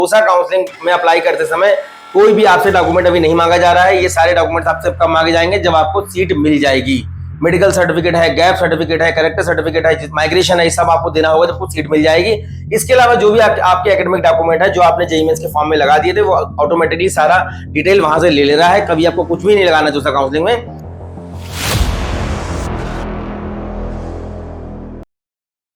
जोसा काउंसलिंग में अप्लाई करते समय कोई भी आपसे डॉक्यूमेंट अभी नहीं मांगा जा रहा है। ये सारे डॉक्यूमेंट्स आपसे कब मांगे जाएंगे, जब आपको सीट मिल जाएगी। मेडिकल सर्टिफिकेट है, गैप सर्टिफिकेट है, कैरेक्टर सर्टिफिकेट है, माइग्रेशन है, ये सब आपको देना होगा जब आपको सीट मिल जाएगी। इसके अलावा जो भी आपके एकेडमिक डॉक्यूमेंट है जो आपने जेईई मेंस के फॉर्म में लगा दिए थे, वो ऑटोमेटिकली सारा डिटेल वहां से ले रहा है। कभी आपको कुछ भी नहीं लगाना जोसा काउंसलिंग में।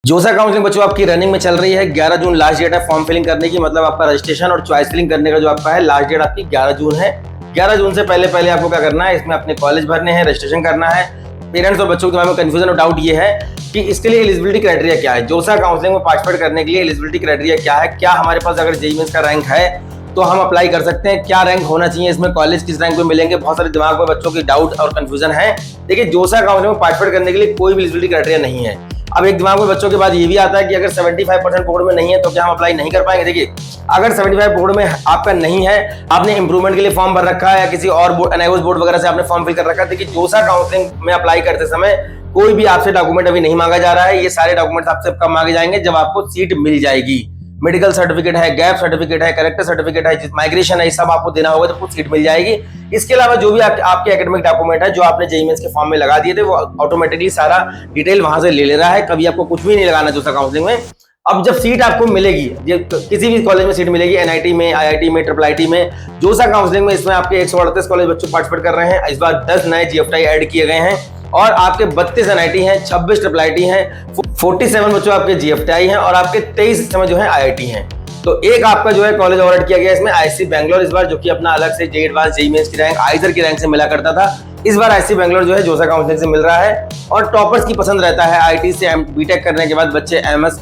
जोसा काउंसलिंग बच्चों आपकी रनिंग में चल रही है। 11 जून लास्ट डेट है फॉर्म फिलिंग करने की, मतलब आपका रजिस्ट्रेशन और चॉइस फिलिंग करने का जो आपका है लास्ट डेट आपकी 11 जून है। 11 जून से पहले आपको क्या करना है, इसमें अपने कॉलेज भरने हैं, रजिस्ट्रेशन करना है। पेरेंट्स और बच्चों के दिमाग में कंफ्यूजन और डाउट ये है कि इसके लिए एलिजिबिलिटी क्राइटेरिया क्या है, जोसा काउंसलिंग में पार्टिसिपेट करने के लिए एलिजिबिलिटी क्राइटेरिया क्या है, क्या हमारे पास अगर जेईई मेंस का रैंक है तो हम अप्लाई कर सकते हैं, क्या रैंक होना चाहिए, इसमें कॉलेज किस रैंक पे मिलेंगे। बहुत सारे दिमाग में बच्चों की डाउट और कंफ्यूजन है। देखिए, जोसा काउंसलिंग में पार्टिसिपेट करने के लिए कोई भी एलिजिबिलिटी क्राइटेरिया नहीं है। अब एक दिमाग में बच्चों के बाद ये भी आता है कि अगर 75% बोर्ड में नहीं है तो क्या हम अप्लाई नहीं कर पाएंगे। देखिए, अगर 75 बोर्ड में आपका नहीं है, आपने इंप्रूवमेंट के लिए फॉर्म भर रखा है या किसी और बोर्ड एनआईओएस बोर्ड वगैरह से आपने फॉर्म फिल कर रखा है, देखिए जोसा काउंसलिंग में अप्लाई करते समय कोई भी आपसे डॉक्यूमेंट अभी नहीं मांगा जा रहा है। ये सारे डॉक्यूमेंट्स आपसे कब मांगे जाएंगे, जब आपको सीट मिल जाएगी। मेडिकल सर्टिफिकेट है, गैप सर्टिफिकेट है, कैरेक्टर सर्टिफिकेट है, माइग्रेशन है, ये सब आपको देना होगा जब आपको सीट मिल जाएगी। इसके अलावा जो भी आपके एकेडमिक डॉक्यूमेंट है जो आपने जेईई मेंस के फॉर्म में लगा दिए थे, वो ऑटोमेटिकली सारा डिटेल वहां से ले रहा है। कभी आपको कुछ भी नहीं लगाना जोसा काउंसलिंग में। अब जब सीट आपको मिलेगी, किसी भी कॉलेज में सीट मिलेगी, एनआईटी में, आईआईटी में, ट्रिपल आईटी में, जोसा काउंसलिंग में इसमें आपके 138 कॉलेज बच्चों पार्टिसिपेट कर रहे हैं। इस बार 10 नए जीएफटीआई ऐड किए गए हैं और आपके 32 एनआईटी हैं, 26 ट्रिपल आईटी हैं, 47 बच्चों आपके जीएफटीआई हैं और आपके 23 समय जो है आईआईटी हैं। तो एक आपका जो है कॉलेज अवार्ड किया गया इसमें आईआईसी बैंगलोर, इस बार जो कि अपना अलग से जेईई एडवांस, जेईई मेंस की रैंक आइजर की रैंक से मिला करता था, इस बार आईआईसी बैंगलोर जो है जोसा काउंसलिंग से मिल रहा है। और टॉपर्स की पसंद रहता है, आईटी से बीटेक करने के बाद बच्चे एमएस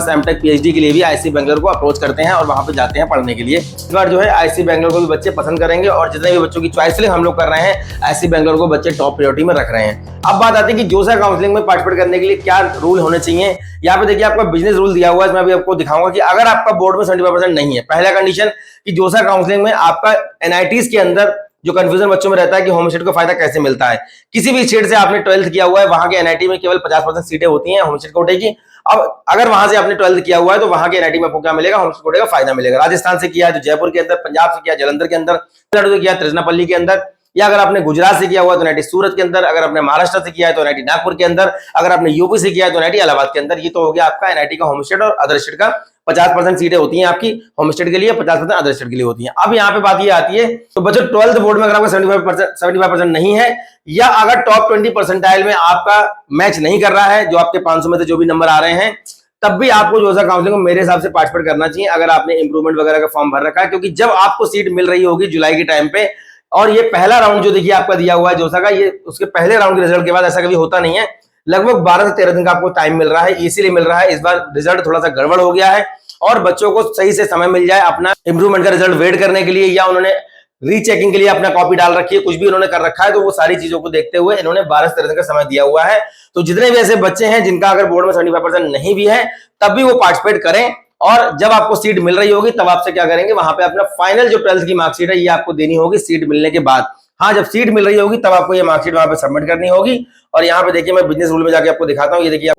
एमटेक पीएचडी के लिए भी आईआईसी बैंगलोर को अप्रोच करते हैं और वहां पे जाते हैं पढ़ने के लिए। इस बार जो है आईआईसी बैंगलोर को भी बच्चे पसंद करेंगे और जितने भी बच्चों की चॉइस फिलिंग हम लोग कर रहे हैं, आईआईसी बैंगलोर को बच्चे टॉप प्रायोरिटी में रख रहे हैं। अब बात आती है कि जोसा काउंसलिंग में पार्टिसिपेट करने के लिए क्या रूल होने चाहिए। यहाँ पे देखिए आपका बिजनेस रूल दिया हुआ है, मैं अभी आपको दिखाऊंगा कि अगर आपका बोर्ड में 75% नहीं है, पहला कंडीशन कि जोसा काउंसलिंग में आपका एनआईटीज के अंदर जो कंफ्यूजन बच्चों में रहता है कि होम स्टेट को फायदा कैसे मिलता है। किसी भी स्टेट से आपने 12th किया हुआ है, वहां के एनआईटी में केवल 50% सीटें होती हैं होम स्टेट कोटे की। अब अगर वहां से आपने 12th किया हुआ है तो वहां के एनआईटी में आपको क्या मिलेगा, होम स्टेट कोटे का फायदा मिलेगा। राजस्थान से किया है तो जयपुर के अंदर, पंजाब से किया जलंधर के अंदर, तमिलनाडु से किया तिरुचनापल्ली के अंदर, या अगर आपने गुजरात से किया हुआ है तो एनआईटी सूरत के अंदर, अगर आपने महाराष्ट्र से किया है तो एनआईटी नागपुर के अंदर, अगर आपने यूपी से किया है तो एनआईटी इलाहाबाद के अंदर। ये तो हो गया आपका एनआईटी का होम स्टेट और अदर स्टेट का। 50% सीटें होती हैं आपकी होम स्टेट के लिए, 50% अदर स्टेट के लिए होती हैं। अब यहाँ पे बात ये आती है, तो बच्चों 12th बोर्ड में अगर आपका 75% नहीं है, या अगर टॉप 20 परसेंटाइल में आपका मैच नहीं कर रहा है, जो आपके 500 में से जो भी नंबर आ रहे हैं, तब भी आपको जोसा काउंसलिंग में मेरे हिसाब से पार्टिसिपेट करना चाहिए अगर आपने इंप्रूवमेंट वगैरह का फॉर्म भर रखा है। क्योंकि जब आपको सीट मिल रही होगी जुलाई के टाइम पे, और ये पहला राउंड जो देखिए आपका दिया हुआ है जोसा का, ये उसके पहले राउंड के रिजल्ट के बाद ऐसा कभी होता नहीं है। लगभग 12 से 13 दिन का आपको टाइम मिल रहा है, इसीलिए मिल रहा है। इस बार रिजल्ट थोड़ा सा गड़बड़ हो गया है और बच्चों को सही से समय मिल जाए अपना इंप्रूवमेंट का रिजल्ट वेट करने के लिए, या उन्होंने रीचेकिंग के लिए अपना कॉपी डाल रखी है, कुछ भी उन्होंने कर रखा है, तो वो सारी चीजों को देखते हुए इन्होंने 12 से 13 दिन का समय दिया हुआ है। तो जितने भी ऐसे बच्चे हैं जिनका अगर बोर्ड में 75% नहीं भी है, तब भी वो पार्टिसिपेट करें। और जब आपको सीट मिल रही होगी तब आपसे क्या करेंगे, वहां पे अपना फाइनल जो 12th की मार्कशीट है ये आपको देनी होगी सीट मिलने के बाद। हाँ, जब सीट मिल रही होगी तब आपको ये मार्कशीट वहां पे सबमिट करनी होगी। और यहाँ पे देखिए मैं बिजनेस रूल में जाके आपको दिखाता हूँ। ये देखिए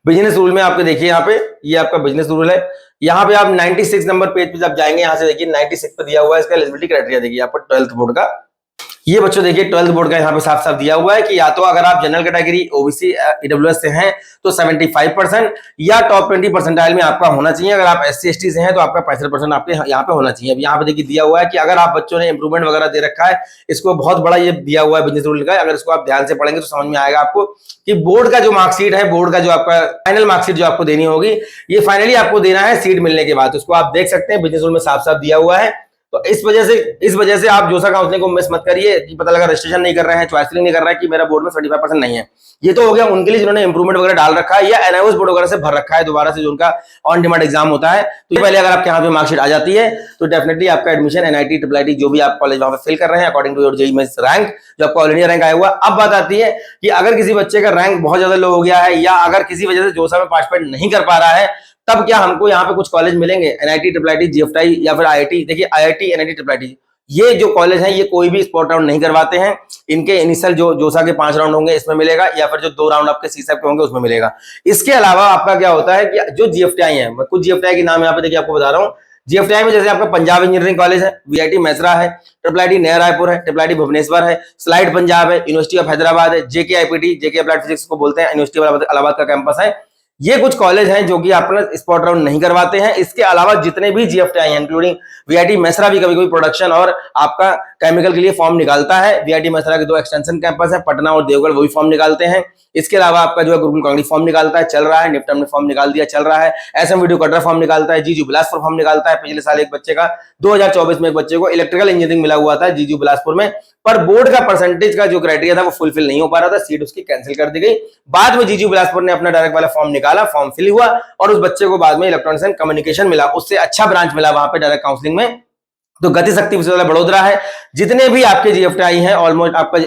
बिजनेस रूल में आपके देखिए यहाँ पे ये आपका बिजनेस रूल है। यहाँ पे आप 96 नंबर पेज पे जब जाएंगे, यहाँ से देखिए 96 पे दिया हुआ है इसका एलिजिबिलिटी क्राइटेरिया। देखिए यहाँ पर 12th बोर्ड का, ये बच्चों देखिए 12th बोर्ड का यहाँ पे साफ साफ दिया हुआ है कि या तो अगर आप जनरल कैटेगरी, ओबीसी, ईडब्ल्यूएस से हैं तो 75%, या टॉप 20 परसेंटाइल में आपका होना चाहिए। अगर आप एससी एसटी से हैं तो आपका 65% आपके यहाँ पे होना चाहिए। अब यहाँ पे देखिए दिया हुआ है कि अगर आप बच्चों ने इंप्रूवमेंट वगैरह दे रखा है, इसको बहुत बड़ा ये दिया हुआ है बिजनेस रूल का, अगर इसको आप ध्यान से पढ़ेंगे तो समझ में आएगा आपको कि बोर्ड का जो मार्कशीट है, बोर्ड का जो आपका फाइनल मार्कशीट जो आपको देनी होगी, ये फाइनली आपको देना है सीट मिलने के बाद। उसको आप देख सकते हैं बिजनेस रूल में साफ साफ दिया हुआ है। तो इस वजह से आप जोसा काउंसलिंग को मिस मत करिए कि पता लगा रजिस्ट्रेशन नहीं कर रहे हैं, चॉइस फिलिंग नहीं कर रहा है कि मेरा बोर्ड में 75% नहीं है। ये तो हो गया उनके लिए जिन्होंने इंप्रूवमेंट वगैरह डाल रखा है या एनआईओएस बोर्ड वगैरह से भर रखा है दोबारा से, जो उनका ऑन डिमांड एग्जाम होता है। तो पहले अगर आपके यहाँ पे मार्कशीट आ जाती है तो डेफिनेटली आपका एडमिशन एनआईटी, ट्रिपल आईटी जो भी आप कॉलेज वहां पे फिल कर रहे हैं according to your JEE mains rank, जो आपका ऑल इंडिया रैंक आया हुआ। अब बात आती है कि अगर किसी बच्चे का रैंक बहुत ज्यादा लो हो गया है, या अगर किसी वजह से जोसा में पार्टिसिपेट नहीं कर पा रहा है, तब क्या हमको यहाँ पे कुछ कॉलेज मिलेंगे, एनआईटी, ट्रिपल आईटी, जीएफटीआई या फिर आईआईटी। देखिए आईआईटी, एनआईटी, ट्रिपल आईटी ये जो कॉलेज हैं ये कोई भी स्पॉट राउंड नहीं करवाते हैं। इनके इनिशियल जो जोसा के 5 राउंड होंगे इसमें मिलेगा, या फिर जो 2 राउंड आपके सीसैप के होंगे उसमें मिलेगा। इसके अलावा आपका क्या होता है कि जो जीएफटीआई है, मैं कुछ जीएफटीआई के नाम यहाँ पे देखिए आपको बता रहा हूँ। जीएफटीआई में जैसे आपका पंजाब इंजीनियरिंग कॉलेज है, वीआईटी मैसरा है, ट्रिपल आईटी नया रायपुर है, ट्रिपल आईटी भुवनेश्वर है, स्लाइड पंजाब है, यूनिवर्सिटी ऑफ हैदराबाद है, जेके आईपीटी, जेके अप्लाइड फिजिक्स को बोलते हैं, यूनिवर्सिटी ऑफ इलाहाबाद का कैंपस है। ये कुछ कॉलेज हैं जो कि अपना स्पॉट राउंड नहीं करवाते हैं। इसके अलावा जितने भी जीएफटीआई हैं, इंक्लूडिंग वीआईटी मैसरा भी कभी कभी प्रोडक्शन और आपका केमिकल के लिए फॉर्म निकालता है। वीआईटी मैसरा के 2 एक्सटेंशन कैंपस है, पटना और देवगढ़, वो भी फॉर्म निकालते हैं। इसके अलावा आपका जो है गुरुकुल कांगड़ी फॉर्म निकालता है, चल रहा है। निफ्टम ने फॉर्म निकाल दिया, चल रहा है। एसएम वीडियो कटरा फॉर्म निकालता है। जीजू बिलासपुर फॉर्म निकालता है। पिछले साल एक बच्चे का 2024 में एक बच्चे को इलेक्ट्रिकल इंजीनियरिंग मिला हुआ था जीजू बिलासपुर में, पर बोर्ड का परसेंटेज का जो क्राइटेरिया था वो फुलफिल नहीं हो पा रहा था, सीट उसकी कैंसिल कर दी गई। बाद में जीजू बिलासपुर ने अपना डायरेक्ट वाला फॉर्म निकाला, फॉर्म फिल हुआ और उस बच्चे को बाद में इलेक्ट्रॉनिक्स एंड कम्युनिकेशन मिला, उससे अच्छा ब्रांच मिला वहां पे डायरेक्ट काउंसलिंग में। तो गति शक्ति विश्वविद्यालय बड़ोदरा है। जितने भी आपके जीएफटीआई हैं, ऑलमोस्ट आपका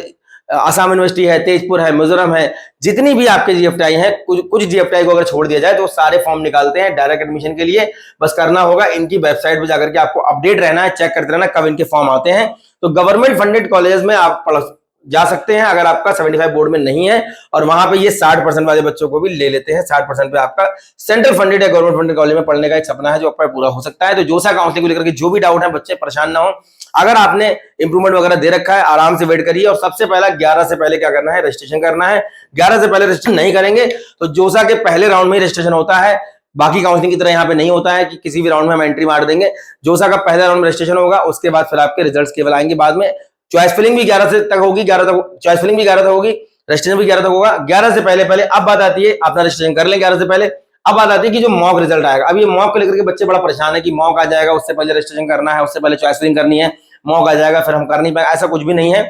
आसाम यूनिवर्सिटी है, तेजपुर है, मिजोरम है, जितनी भी आपके जीएफटीआई हैं, कुछ जीएफटीआई को अगर छोड़ दिया जाए तो सारे फॉर्म निकालते हैं डायरेक्ट एडमिशन के लिए। बस करना होगा इनकी वेबसाइट पर जाकर के आपको अपडेट रहना है, चेक करते रहना कब इनके फॉर्म आते हैं। तो गवर्नमेंट फंडेड कॉलेजेस में आप जा सकते हैं अगर आपका 75 बोर्ड में नहीं है, और वहां पे ये 60% वाले बच्चों को भी ले लेते हैं। 60% पे आपका सेंट्रल फंडेड या गवर्नमेंट फंडेड कॉलेज में पढ़ने का एक सपना है जो आपका पूरा हो सकता है। तो जोसा काउंसलिंग को लेकर के जो भी डाउट है, बच्चे परेशान ना हो। अगर आपने इंप्रूवमेंट वगैरह दे रखा है, आराम से वेट करिए। और सबसे पहला 11 से पहले क्या करना है, रजिस्ट्रेशन करना है। 11 से पहले रजिस्ट्रेशन नहीं करेंगे तो जोसा के पहले राउंड में रजिस्ट्रेशन होता है, बाकी काउंसलिंग की तरह यहाँ पे नहीं होता है कि किसी भी राउंड में हम एंट्री मार देंगे। जोसा का पहले राउंड में रजिस्ट्रेशन होगा, उसके बाद फिर आपके रिजल्ट्स केवल आएंगे बाद में। चॉइस फिलिंग भी 11 से तक होगी, 11 तक चॉइस फिलिंग भी 11 तक होगी, रजिस्ट्रेशन भी 11 तक होगा। 11 से पहले पहले अब बात आती है, अपना रजिस्ट्रेशन कर लें 11 से पहले। अब बात आती है कि जो मॉक रिजल्ट आएगा, अब ये मॉक को लेकर के बच्चे बड़ा परेशान है कि मॉक आ जाएगा, उससे पहले रजिस्ट्रेशन करना है, उससे पहले चॉइस फिलिंग करनी है, मॉक आ जाएगा फिर हम कर नहीं पाएंगे। ऐसा कुछ भी नहीं है।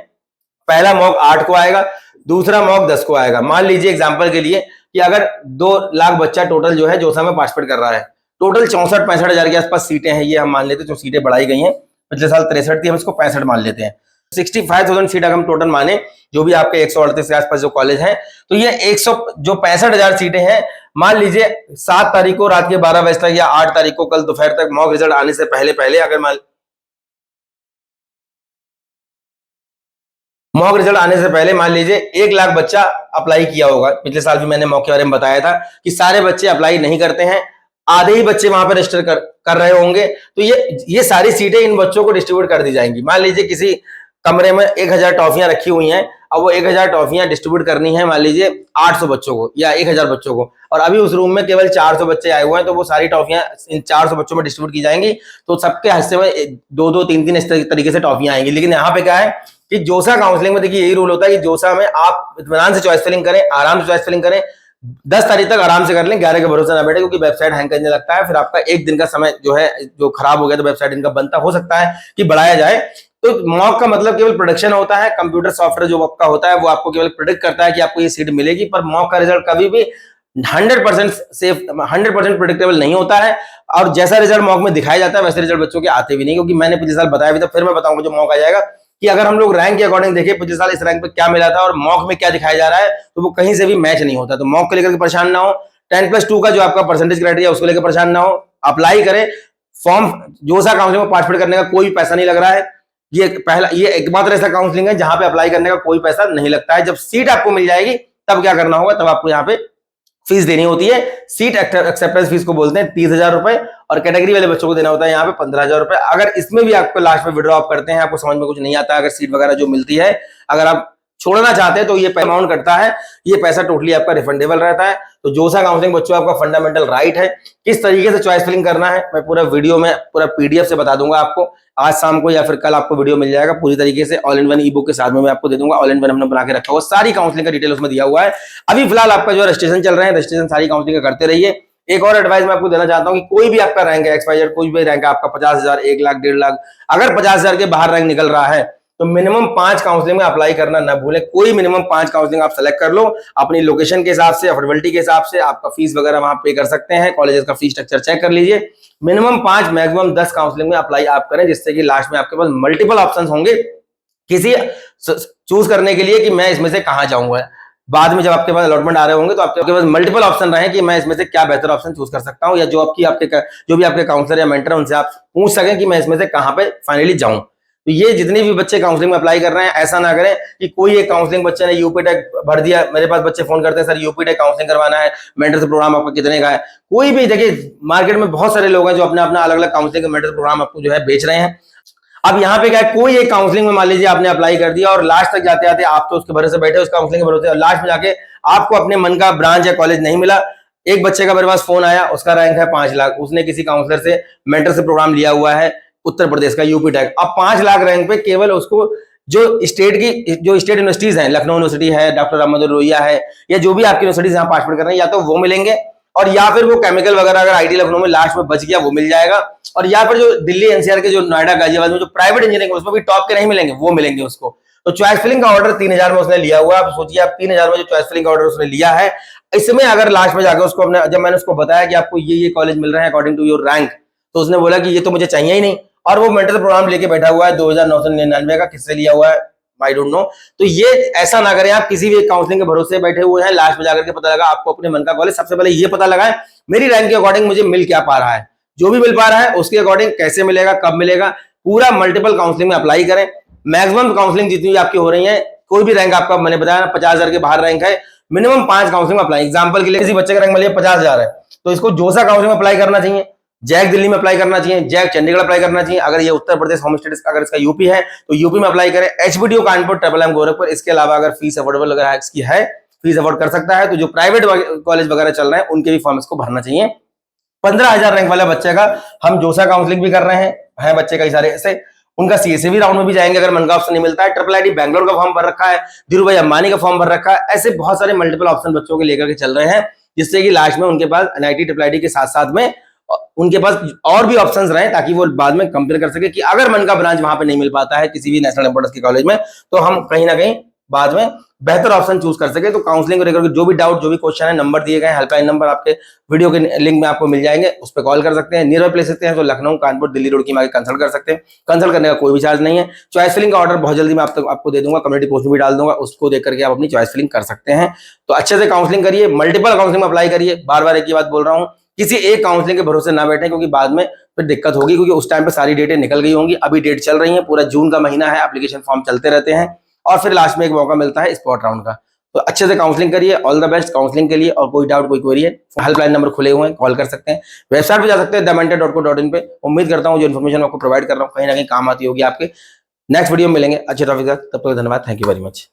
पहला मॉक 8 को आएगा, दूसरा मॉक 10 को आएगा। मान लीजिए एग्जाम्पल के लिए कि अगर 2 लाख बच्चा टोटल जो है जोसा में पार्टिसिपेट कर रहा है, टोटल 64-65 हजार के आसपास सीटें हैं, ये हम मान लेते हैं। जो सीटें बढ़ाई गई हैं, पिछले साल 63 थी, हम इसको 65 मान लेते हैं। 65,000 सीट अगर हम टोटल माने, जो भी आपके 138 के आसपास जो कॉलेज हैं, तो ये 100 जो 65,000 सीटें हैं, मान लीजिए 7 तारीख को रात के 12 बजे तक या 8 तारीख को कल दोपहर तक मॉक रिजल्ट आने से पहले पहले अगर मॉक रिजल्ट आने से पहले मान लीजिए 1 लाख बच्चा अप्लाई किया होगा। पिछले साल भी मैंने मॉक के बारे में बताया था कि सारे बच्चे अप्लाई नहीं करते हैं, आधे ही बच्चे वहां पर रजिस्टर कर रहे होंगे। तो ये सारी सीटें इन बच्चों को डिस्ट्रीब्यूट कर दी जाएंगी। मान लीजिए किसी कमरे में 1000 टॉफियां रखी हुई हैं, अब वो 1000 टॉफियां डिस्ट्रीब्यूट करनी है मान लीजिए 800 बच्चों को या 1000 बच्चों को, और अभी उस रूम में केवल 400 बच्चे आए हुए हैं, तो वो सारी टॉफियां इन 400 बच्चों में डिस्ट्रीब्यूट की जाएंगी। तो सबके हिस्से में 2-2, 3-3 इस तरीके से टॉफियां आएंगी। लेकिन यहाँ पे क्या है कि जोसा काउंसलिंग में देखिए यही रूल होता है कि जोसा में आप इत्मीनान से चॉइस फिलिंग करें, आराम से चॉइस फिलिंग करें। 10 तारीख तक आराम से कर लें, 11 के भरोसे ना बैठे, क्योंकि वेबसाइट हैंग करने लगता है। फिर आपका एक दिन का समय जो है जो खराब हो गया, तो वेबसाइट इनका बनता हो सकता है कि बढ़ाया जाए। तो मॉक का मतलब केवल प्रोडक्शन होता है, कंप्यूटर सॉफ्टवेयर जो आपका होता है वो आपको केवल प्रेडिक्ट करता है कि आपको ये सीट मिलेगी, पर मॉक का रिजल्ट कभी भी 100% सेफ, 100% प्रेडिक्टेबल नहीं होता है। और जैसा रिजल्ट मॉक में दिखाया जाता है वैसे रिजल्ट बच्चों के आते भी नहीं, क्योंकि मैंने पिछले साल बताया भी था, फिर मैं बताऊंगा जो मॉक आ जाएगा कि अगर हम लोग रैंक के अकॉर्डिंग देखें पिछले साल इस रैंक पे क्या मिला था और मॉक में क्या दिखाया जा रहा है, तो वो कहीं से भी मैच नहीं होता। तो मॉक को लेकर के परेशान ना हो। 10+2 का जो आपका परसेंटेज क्राइटेरिया उसको लेकर परेशान ना हो। अप्लाई करें फॉर्म। जोसा काउंसलिंग में पार्टिसिपेट करने का कोई पैसा नहीं लग रहा है। ये एकमात्र ऐसा काउंसलिंग है जहां पे अप्लाई करने का कोई पैसा नहीं लगता है। जब सीट आपको मिल जाएगी तब क्या करना होगा, तब आपको यहाँ पे फीस देनी होती है। सीट एक्सेप्टेंस फीस को बोलते हैं 30,000 रुपए, और कैटेगरी वाले बच्चों को देना होता है यहाँ पे 15,000 रुपए। अगर इसमें भी आपको लास्ट में विड्रॉ आप करते हैं, आपको समझ में कुछ नहीं आता, अगर सीट वगैरह जो मिलती है अगर आप छोड़ना चाहते हैं तो ये अमाउंट कटता है, ये पैसा टोटली आपका रिफंडेबल रहता है। तो जोसा काउंसलिंग बच्चों आपका फंडामेंटल राइट है। किस तरीके से चॉइस फिलिंग करना है मैं पूरा वीडियो में पूरा पीडीएफ से बता दूंगा आपको। आज शाम को या फिर कल आपको वीडियो मिल जाएगा पूरी तरीके से, all in one E book के साथ में मैं आपको दे दूंगा। ऑल इन वन हमने बना के रखा हुआ, सारी काउंसलिंग का डिटेल उसमें दिया हुआ है। अभी फिलहाल आपका जो रजिस्ट्रेशन चल रहे हैं, रजिस्ट्रेशन सारी काउंसलिंग करते रहिए। एक और एडवाइस मैं आपको देना चाहता हूं कि कोई भी आपका रैंक है, XYZ कोई भी रैंक है आपका 50,000, 1 लाख, 1.5 लाख, अगर 50,000 के बाहर रैंक निकल रहा है तो मिनिमम 5 काउंसलिंग में अप्लाई करना ना भूलें। कोई मिनिमम 5 काउंसलिंग आप सेलेक्ट कर लो अपनी लोकेशन के हिसाब से, अफोर्डेबिलिटी के हिसाब से। आपका फीस वगैरह वहां पे कर सकते हैं, कॉलेजेस का फीस स्ट्रक्चर चेक कर लीजिए। मिनिमम 5 मैक्सिमम 10 काउंसलिंग में अप्लाई आप करें, जिससे कि लास्ट में आपके पास मल्टीपल ऑप्शन होंगे किसी चूज करने के लिए कि मैं इसमें से कहां जाऊंगा। बाद में जब आपके पास अलॉटमेंट आ रहे होंगे तो आपके पास मल्टीपल ऑप्शन रहे कि मैं इसमें से क्या बेहतर ऑप्शन चूज कर सकता हूं, या जो भी आपके काउंसलर या मेंटर है उनसे आप पूछ सकें कि मैं इसमें से कहां पे फाइनली जाऊं। तो ये जितने भी बच्चे काउंसलिंग में अप्लाई कर रहे हैं, ऐसा ना करें कि कोई एक काउंसलिंग बच्चे ने यूपी टेक भर दिया। मेरे पास बच्चे फोन करते हैं, सर यूपी टेक काउंसलिंग करवाना है, मेंटरशिप प्रोग्राम आपका कितने का है। कोई भी देखिए, मार्केट में बहुत सारे लोग हैं जो अपना अपना अलग अलग काउंसलिंग का मेंटरशिप प्रोग्राम आपको जो है बेच रहे हैं। अब यहाँ पे क्या है, कोई एक काउंसलिंग में मान लीजिए आपने अप्लाई कर दिया और लास्ट तक जाते आते आप तो उसके भरोसे बैठे, उस काउंसलिंग के भरोसे, और लास्ट में जाके आपको अपने मन का ब्रांच या कॉलेज नहीं मिला। एक बच्चे का मेरे पास फोन आया, उसका रैंक है 5 लाख, उसने किसी काउंसलर से मेंटरशिप प्रोग्राम लिया हुआ है उत्तर प्रदेश का, यूपी टेक। अब 5 लाख रैंक पे केवल उसको जो स्टेट यूनिवर्सिटीज हैं, लखनऊ यूनिवर्सिटी है, डॉक्टर राममनोहर लोहिया है, या जो भी आपकी यूनिवर्सिटीज यहाँ पार्टिसिपेट कर रहे हैं, या तो वो मिलेंगे, और या फिर वो केमिकल वगैरह अगर आईटी लखनऊ में लास्ट में बच गया वो मिल जाएगा, और या फिर जो दिल्ली एनसीआर के जो नोएडा गाजियाबाद में जो प्राइवेट इंजीनियरिंग उसमें भी टॉप के नहीं मिलेंगे, वो मिलेंगे उसको। तो चॉइस फिलिंग का ऑर्डर 3000 में उसने लिया हुआ है। आप सोचिए, आप 3000 में जो चॉइस फिलिंग का ऑर्डर उसने लिया है, इसमें अगर लास्ट में जाकर उसको जब मैंने उसको बताया कि आपको ये कॉलेज मिल रहे हैं अकॉर्डिंग टू योर रैंक, तो उसने बोला कि ये तो मुझे चाहिए ही नहीं, और वो मेंटरशिप प्रोग्राम लेके बैठा हुआ है 2999 का, किससे लिया हुआ है आई डोंट नो। तो ये ऐसा ना करें, आप किसी भी काउंसलिंग के भरोसे बैठे हुए हैं, लास्ट में जाकर के पता लगा आपको अपने मन का कॉलेज। सबसे पहले ये पता लगाएं मेरी रैंक के अकॉर्डिंग मुझे मिल क्या पा रहा है, जो भी मिल पा रहा है उसके अकॉर्डिंग कैसे मिलेगा, कब मिलेगा, पूरा मल्टीपल काउंसलिंग में अप्लाई करें। मैक्सिमम काउंसलिंग जितनी भी आपकी हो रही है, कोई भी रैंक आपका, मैंने बताया 50,000 के बाहर रैंक है, मिनिमम 5 काउंसलिंग में अप्लाई। एग्जाम्पल के लिए किसी बच्चे का रैंक मिलिए 50,000 है, तो इसको जोसा काउंसलिंग में अप्लाई करना चाहिए, जैक दिल्ली में अप्लाई करना चाहिए, जैक चंडीगढ़ अप्लाई करना चाहिए। अगर ये उत्तर प्रदेश होम स्टेट अगर इसका यूपी है तो यूपी में अप्लाई करें, एचबीडीयू कानपुर, ट्रिपल एम गोरखपुर। इसके अलावा अगर फीस अफोर्डेबल अगर इसकी है, फीस अफोर्ड कर सकता है, तो जो प्राइवेट कॉलेज वगैरह चल रहे हैं उनके भी फॉर्म इसको भरना चाहिए। 15,000 रैंक वाले बच्चे का हम जोसा काउंसलिंग भी कर रहे हैं बच्चे कई सारे ऐसे, उनका सीएसए भी राउंड में भी जाएंगे अगर मन का ऑप्शन नहीं मिलता है। ट्रिपल आईटी बैंगलोर का फॉर्म भर रखा है, धीरूभाई अंबानी का फॉर्म भर रखा है। ऐसे बहुत सारे मल्टीपल ऑप्शन बच्चों के लेकर के चल रहे हैं, जिससे कि लास्ट में उनके पास एनआईटी ट्रिपल आईटी के साथ साथ में उनके पास और भी ऑप्शंस रहे, ताकि वो बाद में कंपेयर कर सके कि अगर मन का ब्रांच वहां पे नहीं मिल पाता है किसी भी नेशनल इंपोर्टेंस के कॉलेज में, तो हम कहीं ना कहीं बाद में बेहतर ऑप्शन चूज कर सके। तो काउंसलिंग को लेकर जो भी डाउट, जो भी क्वेश्चन है, नंबर दिए गए, हेल्पलाइन नंबर आपके वीडियो के लिंक में आपको मिल जाएंगे, उस पर कॉल कर सकते हैं। नियर बाय प्लेस सकते हैं तो लखनऊ, कानपुर, दिल्ली रोड की आगे कंसल्ट कर सकते हैं। कंसल्ट करने का कोई भी चार्ज नहीं है। चॉइस फिलिंग का ऑर्डर बहुत जल्दी मैं आपको दे दूंगा, कम्युनिटी पोस्ट में भी डाल दूंगा, उसको देख करके आप अपनी चॉइस फिलिंग कर सकते हैं। तो अच्छे से काउंसलिंग करिए, मल्टीपल काउंसलिंग में अप्लाई करिए। बार बार एक ही बात बोल रहा हूँ, किसी एक काउंसलिंग के भरोसे ना बैठे, क्योंकि बाद में फिर दिक्कत होगी, क्योंकि उस टाइम पे सारी डेटें निकल गई होंगी। अभी डेट चल रही है, पूरा जून का महीना है, एप्लीकेशन फॉर्म चलते रहते हैं, और फिर लास्ट में एक मौका मिलता है स्पॉट राउंड का। तो अच्छे से काउंसलिंग करिए। ऑल द बेस्ट काउंसलिंग के लिए। और कोई डाउट, कोई क्वेरी है, हेल्पलाइन नंबर खुले हुए हैं, कॉल कर सकते हैं। वेबसाइट पे जा सकते हैं thementor.co.in पे। उम्मीद करता हूँ जो इन्फॉर्मेशन आपको प्रोवाइड कर रहा हूँ कहीं ना कहीं काम आती होगी आपके। नेक्स्ट वीडियो में मिलेंगे अच्छे टॉपिक का, तब तक धन्यवाद, थैंक यू वेरी मच।